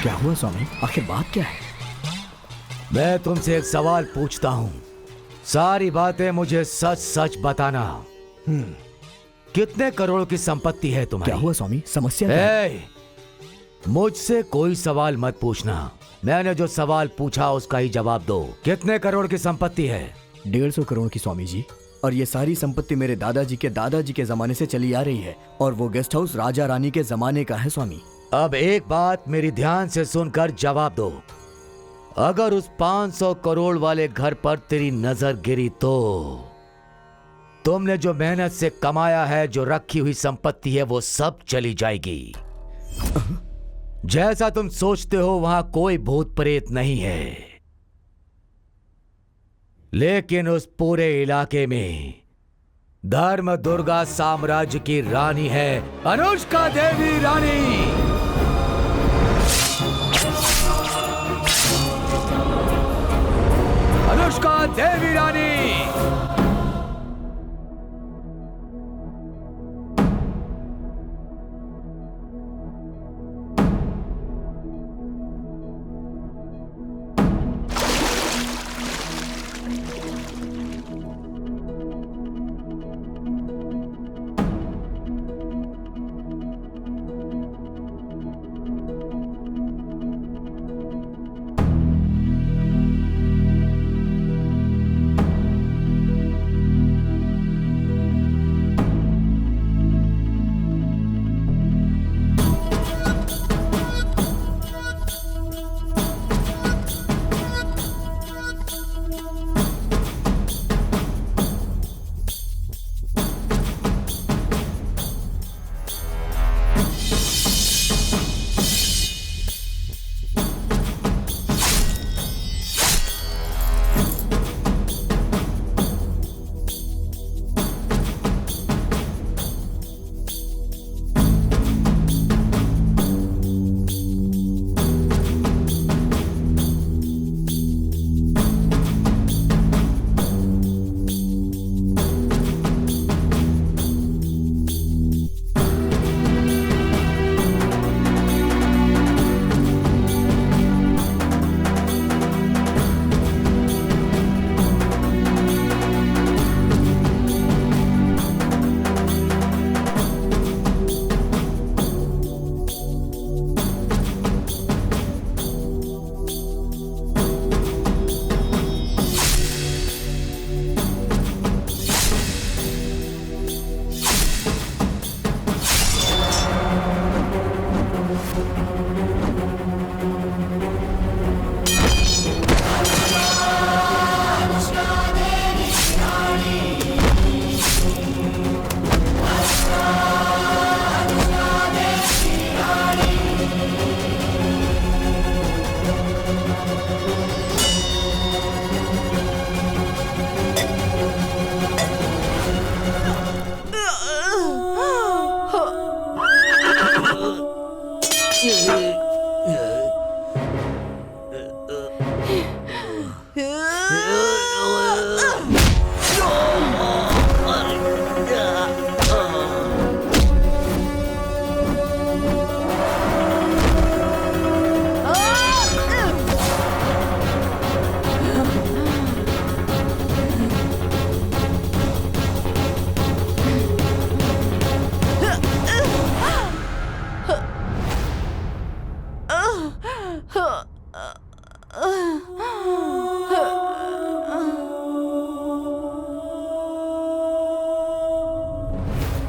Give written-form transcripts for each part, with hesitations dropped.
क्या हुआ स्वामी? आखिर बात क्या है? मैं तुमसे एक सवाल पूछता हूँ, सारी बातें मुझे सच सच बताना। कितने करोड़ की संपत्ति है तुम्हारी? क्या हुआ स्वामी? समस्या क्या है? मुझसे कोई सवाल मत पूछना। मैंने जो सवाल पूछा उसका ही जवाब दो। कितने करोड़ की संपत्ति है? 150 करोड़ की स्वामी जी। और ये सारी संपत्ति मेरे दादाजी के जमाने से चली आ रही है, और वो गेस्ट हाउस राजा रानी के जमाने का है स्वामी। अब एक बात मेरी ध्यान से सुनकर जवाब दो। अगर उस 500 करोड़ वाले घर पर तेरी नजर गिरी तो तुमने जो मेहनत से कमाया है, जो रखी हुई संपत्ति है, वो सब चली जाएगी। जैसा तुम सोचते हो वहां कोई भूत प्रेत नहीं है, लेकिन उस पूरे इलाके में धर्म दुर्गा साम्राज्य की रानी है, अनुष्का देवी रानी। अनुष्का देवी रानी।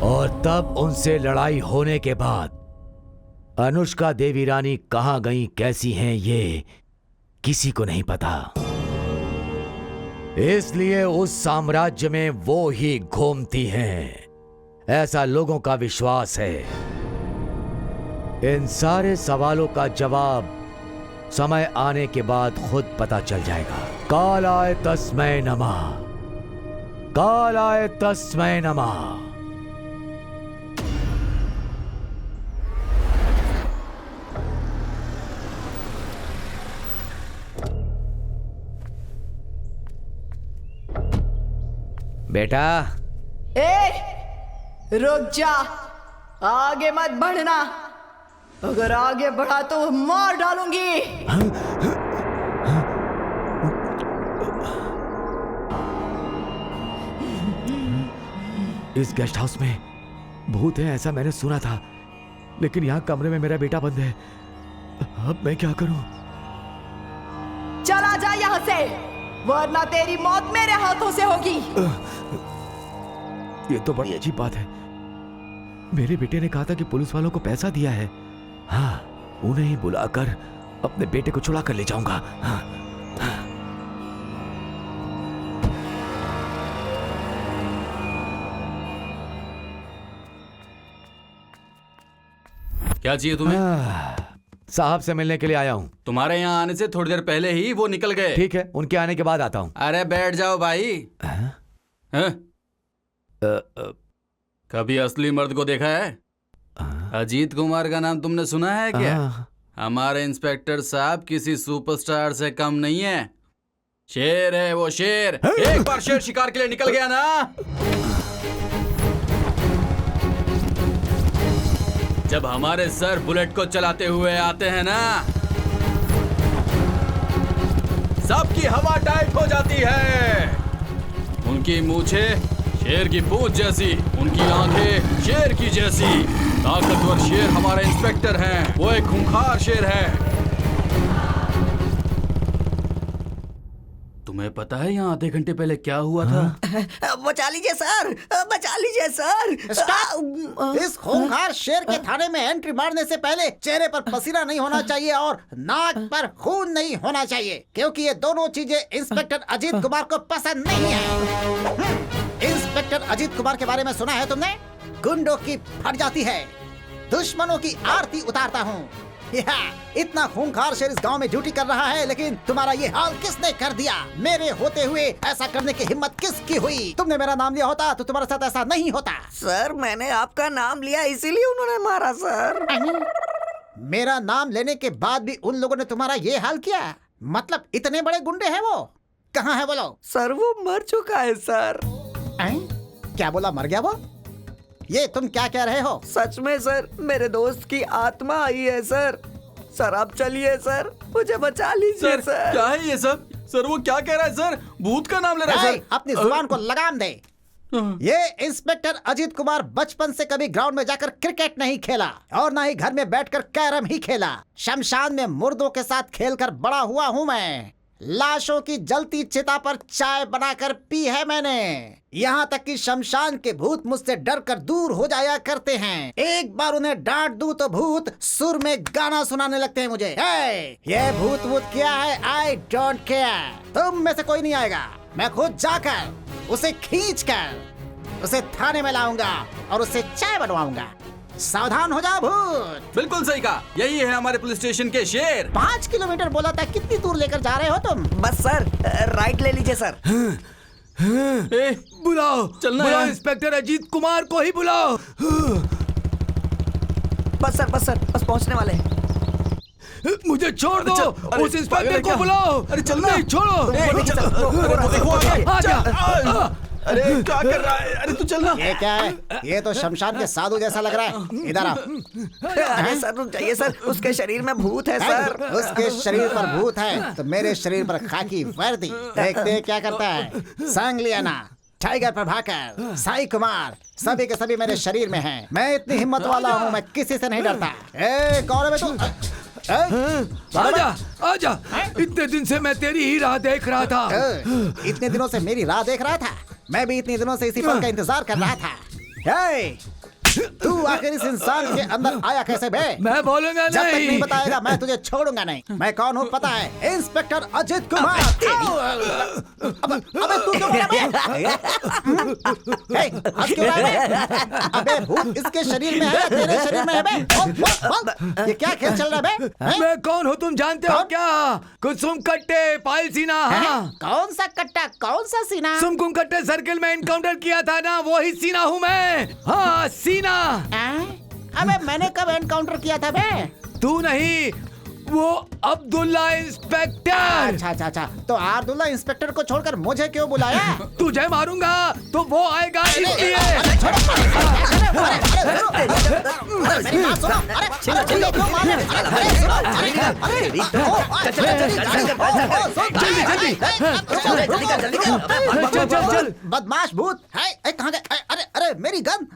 और तब उनसे लड़ाई होने के बाद अनुष्का देवी रानी कहां गई, कैसी हैं, ये किसी को नहीं पता। इसलिए उस साम्राज्य में वो ही घूमती हैं, ऐसा लोगों का विश्वास है। इन सारे सवालों का जवाब समय आने के बाद खुद पता चल जाएगा। कालाय तस्मै नमः, कालाय तस्मै नमः। बेटा, रुक जा, आगे मत बढ़ना। अगर आगे बढ़ा तो मार डालूंगी। इस गेस्ट हाउस में भूत है ऐसा मैंने सुना था, लेकिन यहाँ कमरे में मेरा बेटा बंद है। अब मैं क्या करूं? चला जा यहाँ से, वरना तेरी मौत मेरे हाथों से होगी। ये तो बड़ी अजीब बात है। मेरे बेटे ने कहा था कि पुलिस वालों को पैसा दिया है। हाँ, उन्हें ही बुलाकर अपने बेटे को छुड़ा कर ले जाऊंगा। हाँ। क्या चाहिए तुम्हें? साहब से मिलने के लिए आया हूँ। तुम्हारे यहाँ आने से थोड़ी देर पहले ही वो निकल गए। ठीक है, उनके आने के बाद आता हूँ। अरे बैठ जाओ भाई। हैं? कभी असली मर्द को देखा है? अजीत कुमार का नाम तुमने सुना है क्या? हमारे इंस्पेक्टर साहब किसी सुपरस्टार से कम नहीं है। शेर है वो, शेर। एक बार शेर शिकार के लिए निकल गया ना, जब हमारे सर बुलेट को चलाते हुए आते हैं ना, सबकी हवा टाइट हो जाती है। उनकी मूछें शेर की पूंछ जैसी, उनकी आंखें शेर की जैसी। ताकतवर शेर हमारे इंस्पेक्टर हैं। वो एक खूंखार शेर है। तुम्हें पता है यहाँ आधे घंटे पहले क्या हुआ था? बचा लीजिए सर, बचा लीजिए सर। इस खूंखार शेर के थाने में एंट्री मारने से पहले चेहरे पर पसीना नहीं होना चाहिए और नाक पर खून नहीं होना चाहिए, क्योंकि ये दोनों चीजें इंस्पेक्टर अजीत कुमार को पसंद नहीं है। इंस्पेक्टर अजीत कुमार के बारे में सुना है तुमने? गुंडों की फट जाती है, दुश्मनों की आरती उतारता हूँ। इतना खूंखार शेर इस गांव में ड्यूटी कर रहा है, लेकिन तुम्हारा ये हाल किसने कर दिया? मेरे होते हुए ऐसा करने की हिम्मत किसकी हुई? तुमने मेरा नाम लिया होता तो तुम्हारे साथ ऐसा नहीं होता। सर मैंने आपका नाम लिया इसीलिए उन्होंने मारा सर। मेरा नाम लेने के बाद भी उन लोगों ने तुम्हारा ये हाल किया? मतलब इतने बड़े गुंडे हैं वो? कहाँ है बोलो? सर वो मर चुका है सर। क्या बोला, मर गया वो? ये तुम क्या कह रहे हो? सच में सर, मेरे दोस्त की आत्मा आई है सर। सर आप चलिए सर, मुझे बचा लीजिए सर। क्या है ये सब? सर वो क्या कह रहा है सर? भूत का नाम ले रहा है सर। अपनी जुबान को लगाम दे। ये इंस्पेक्टर अजीत कुमार बचपन से कभी ग्राउंड में जाकर क्रिकेट नहीं खेला और ना ही घर में बैठकर कैरम ही खेला। शमशान में मुर्दों के साथ खेलकर बड़ा हुआ हूँ मैं। लाशों की जलती चिता पर चाय बनाकर पी है मैंने। यहाँ तक कि शमशान के भूत मुझसे डर कर दूर हो जाया करते हैं। एक बार उन्हें डांट दूं तो भूत सुर में गाना सुनाने लगते हैं मुझे। ये भूत वूत क्या है, आई डोंट केयर। तुम में से कोई नहीं आएगा। मैं खुद जाकर उसे खींच कर उसे थाने में लाऊंगा और उससे चाय बनवाऊंगा। सावधान हो जाओ भूत। बिल्कुल सही कहा, यही है हमारे पुलिस स्टेशन के शेर। 5 किलोमीटर बोला था, कितनी दूर लेकर जा रहे हो तुम? बस सर, राइट ले लीजिए सर। बुलाओ, चलना बुलाओ, है। इंस्पेक्टर अजीत कुमार को ही बुलाओ। बस सर, बस पहुंचने वाले हैं। मुझे छोड़ दो, अरे उस इंस्पेक्टर पागल है को क्या? बुलाओ। अरे चलना। नहीं, छोड़ो। देखो आगे। आजा। अरे क्या कर रहा है? अरे तू चलना। ये क्या है? ये तो शमशान के साधु जैसा लग रहा है। इधर आओ। अरे सर रुक जाइए सर, उसके शरीर में भूत है सर। उसके शरीर पर भूत है तो मेरे शरीर पर खाकी वर्दी। देखते हैं क्या करता है। सांगलियाना, टाइगर प्रभाकर, साई कुमार, सभी के सभी मेरे शरीर में हैं। मैं इतनी हिम्मत वाला हूँ, मैं किसी से नहीं डरता। कौन है तू? आजा, आजा। इतने दिन से मैं तेरी ही राह देख रहा था। इतने दिनों से मेरी राह देख रहा था? मैं भी इतने दिनों से इसी पल का इंतजार कर रहा था। तू आखिर इस इंसान के अंदर आया कैसे बे? मैं बोलूंगा जब तक नहीं। नहीं बताएगा मैं तुझे छोड़ूंगा नहीं। मैं कौन हूँ पता है? इंस्पेक्टर अजीत कुमार। अबे तू क्यों बोला बे? हंस क्यों रहा है? अबे भूत इसके शरीर में है, तेरे शरीर में है बे? बोल, ये क्या खेल चल रहा है बे? मैं कौन हूँ तुम जानते हो कौन? क्या? कुसुम कट्टे, पायल सीना। हाँ। कौन सा कट्टा, कौन सा सीना? सुमकुम कट्टे सर्किल में एनकाउंटर किया था ना, वो ही सीना हूँ मैं। हाँ, सीना। अबे मैंने कब एनकाउंटर किया था बे? तू नहीं, वो अब्दुल्ला इंस्पेक्टर। अच्छा अच्छा अच्छा, तो आब्दुल्ला इंस्पेक्टर को छोड़कर मुझे क्यों बुलाया? तुझे मारूंगा तो वो आएगा इसलिए। अरे छोड़ो, मेरी बात सुनो, अरे चिल्ला क्यों मार रहे? चल। बदमाश भूत है, कहाँ गए? अरे अरे मेरी गन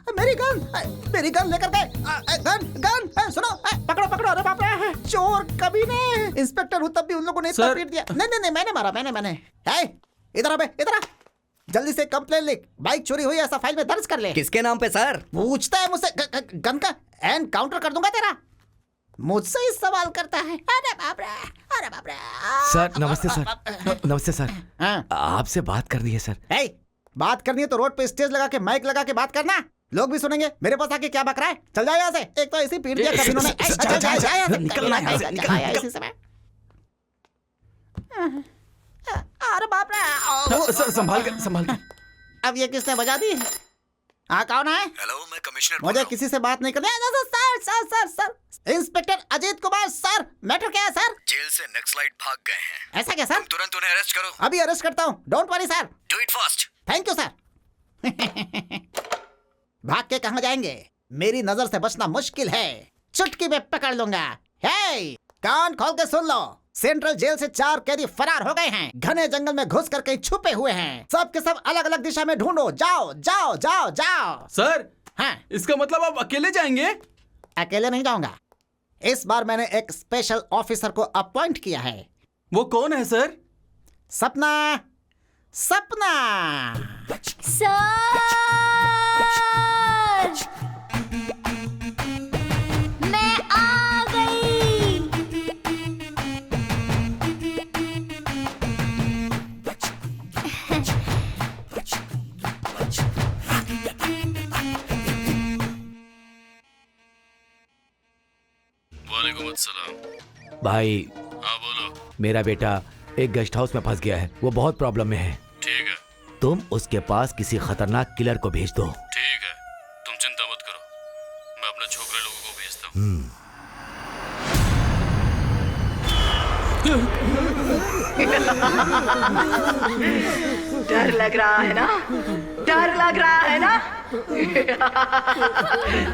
लेकर गए। गन सुनो, पकड़ो पकड़ो। अरे बाप रे, चोर कभी ने। इंस्पेक्टर हूँ तब भी उन लोगों ने इतना पीट दिया। नहीं मैंने मारा, मैंने। इधर आ, जल्दी से कंप्लेन लिख, बाइक चोरी हुई ऐसा फाइल में दर्ज कर ले। किसके नाम पे सर? पूछता है मुझसे गन का एनकाउंटर कर दूंगा तेरा। मुझसे ही सवाल करता है। अरे बाप रे। सर नमस्ते सर। नमस्ते सर, हाँ। आपसे बात करनी है सर। बात करनी है तो रोड पे स्टेज लगा के माइक लगा के बात करना, लोग भी सुनेंगे। मेरे पास आके क्या बक रहा है? चल जाओ यहाँ से। एक तो ऐसी पीट दिया कभी उन्होंने। अरे बाप रे। सर संभाल कर। अब ये किसने बजा दी? हाँ कौन है? हेलो, मैं कमिश्नर मुझे किसी से बात नहीं करनी। Sir inspector Ajit Kumar sir, matter क्या है सर? जेल से नक्सलाइट भाग गए हैं। ऐसा क्या सर? तुरंत उन्हें अरेस्ट करो। अभी अरेस्ट करता हूँ, don't worry sir. Do it fast. Thank you sir. भाग के कहाँ जाएंगे? मेरी नजर से बचना मुश्किल है, चुटकी में पकड़ लूंगा। हे, कान खोल के सुन लो, सेंट्रल जेल से 4 कैदी फरार हो गए हैं। घने जंगल में घुस कर कहीं छुपे हुए हैं। सब के सब अलग अलग दिशा में ढूंढो। जाओ। सर, हाँ, इसका मतलब आप अकेले जाएंगे? अकेले नहीं जाऊंगा। इस बार मैंने एक स्पेशल ऑफिसर को अपॉइंट किया है। वो कौन है सर? सपना। सर, मैं आ गई। वालेकुम अस्सलाम। भाई, हाँ बोलो। मेरा बेटा एक गेस्ट हाउस में फंस गया है, वो बहुत प्रॉब्लम में है। ठीक है, तुम उसके पास किसी खतरनाक किलर को भेज दो। ठीक है, तुम चिंता मत करो, मैं अपने छोकरे लोगों को भेजता हूँ। डर लग रहा है ना?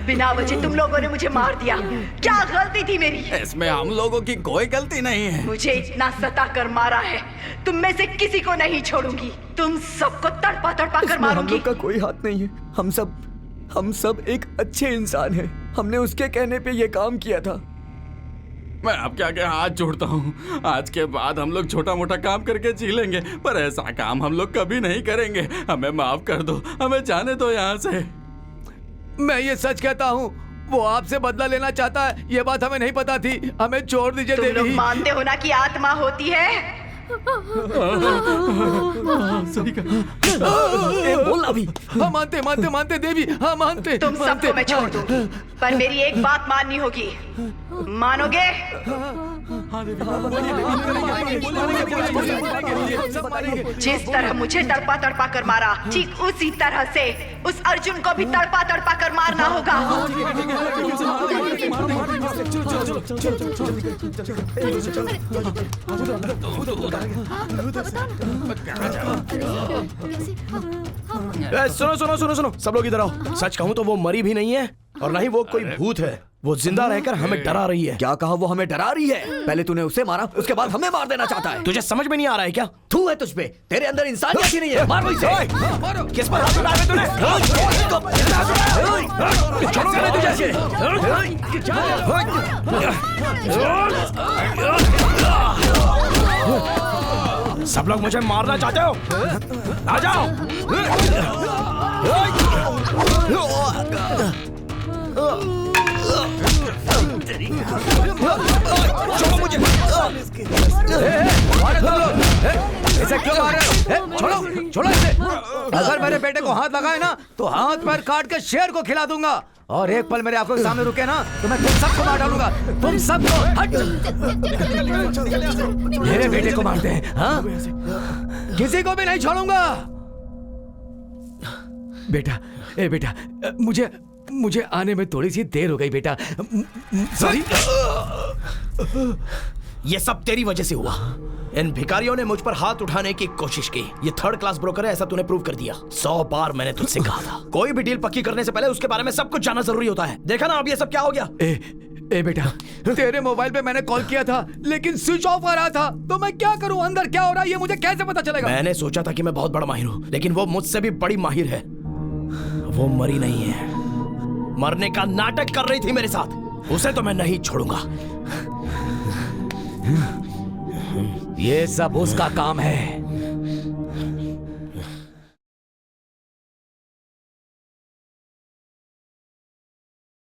बिना वजह तुम लोगों ने मुझे मार दिया। क्या गलती थी मेरी? इसमें हम लोगों की कोई गलती नहीं है। मुझे इतना सता कर मारा है, तुम में से किसी को नहीं छोड़ूंगी। तुम सबको तड़पा कर इसमें हम मारूंगी। लोग का कोई हाथ नहीं है। हम सब एक अच्छे इंसान हैं। हमने उसके कहने पे ये काम किया था। मैं आपके आगे हाथ जोड़ता हूँ, आज के बाद हम लोग छोटा मोटा काम करके जी लेंगे, पर ऐसा काम हम लोग कभी नहीं करेंगे। हमें माफ कर दो, हमें जाने दो यहाँ से। मैं ये सच कहता हूँ, वो आपसे बदला लेना चाहता है। ये बात हमें नहीं पता थी। हमें छोड़ दीजिए तुम लोग देवी। मानते हो ना कि आत्मा होती है? सही कहा। बोलना भी। हाँ मानते देवी, हाँ मानते। तुम सबको मैं छोड़ दूंगी, पर मेरी एक बात माननी होगी। मानोगे? जिस तरह मुझे तड़पा कर मारा, ठीक उसी तरह से उस अर्जुन को भी तड़पा कर मारना होगा। सुनो, सब लोग इधर आओ। सच कहूँ तो वो मरी भी नहीं है और ना ही वो कोई भूत है। वो जिंदा रहकर हमें डरा रही है। क्या कहा? वो हमें डरा रही है? पहले तूने उसे मारा, उसके बाद हमें मार देना चाहता है। तुझे समझ में नहीं आ रहा है क्या? तू है तुझ पे, तेरे अंदर इंसानियत ही नहीं है। मारो इसे। किस पर हाथ उठाया तूने? छोड़ूंगा मैं तुझे। सब लोग मुझे मारना चाहते हो? आ जाओ। छोड़ो मुझे। इसे क्यों मार रहे हो? छोड़ो इसे। अगर मेरे बेटे को हाथ लगाए ना तो हाथ पैर काट के शेर को खिला दूंगा। और एक पल मेरे आंखों के सामने रुके ना तो मैं तुम सबको मार डालूंगा। तुम सबको। हट। मेरे बेटे को मारते हैं, हाँ? किसी को भी नहीं छोड़ूंगा। बेटा, मुझे मुझे आने में थोड़ी सी देर हो गई बेटा। सॉरी। ये सब तेरी वजह से हुआ। इन भिखारियों ने मुझ पर हाथ उठाने की कोशिश की। ये थर्ड क्लास ब्रोकर है, ऐसा तूने प्रूव कर दिया। 100 बार मैंने तुझसे कहा था, कोई भी डील पक्की करने से पहले उसके बारे में सब कुछ जानना जरूरी होता है। देखा ना अब ये सब क्या हो गया। ए बेटा, तेरे मोबाइल पे मैंने कॉल किया था लेकिन स्विच ऑफ आ रहा था, तो मैं क्या करूं? अंदर क्या हो रहा है ये मुझे कैसे पता चलेगा? मैंने सोचा था कि मैं बहुत बड़ा माहिर हूं, लेकिन वो मुझसे भी बड़ी माहिर है। वो मरी नहीं है, मरने का नाटक कर रही थी मेरे साथ। उसे तो मैं नहीं छोड़ूंगा। ये सब उसका काम है।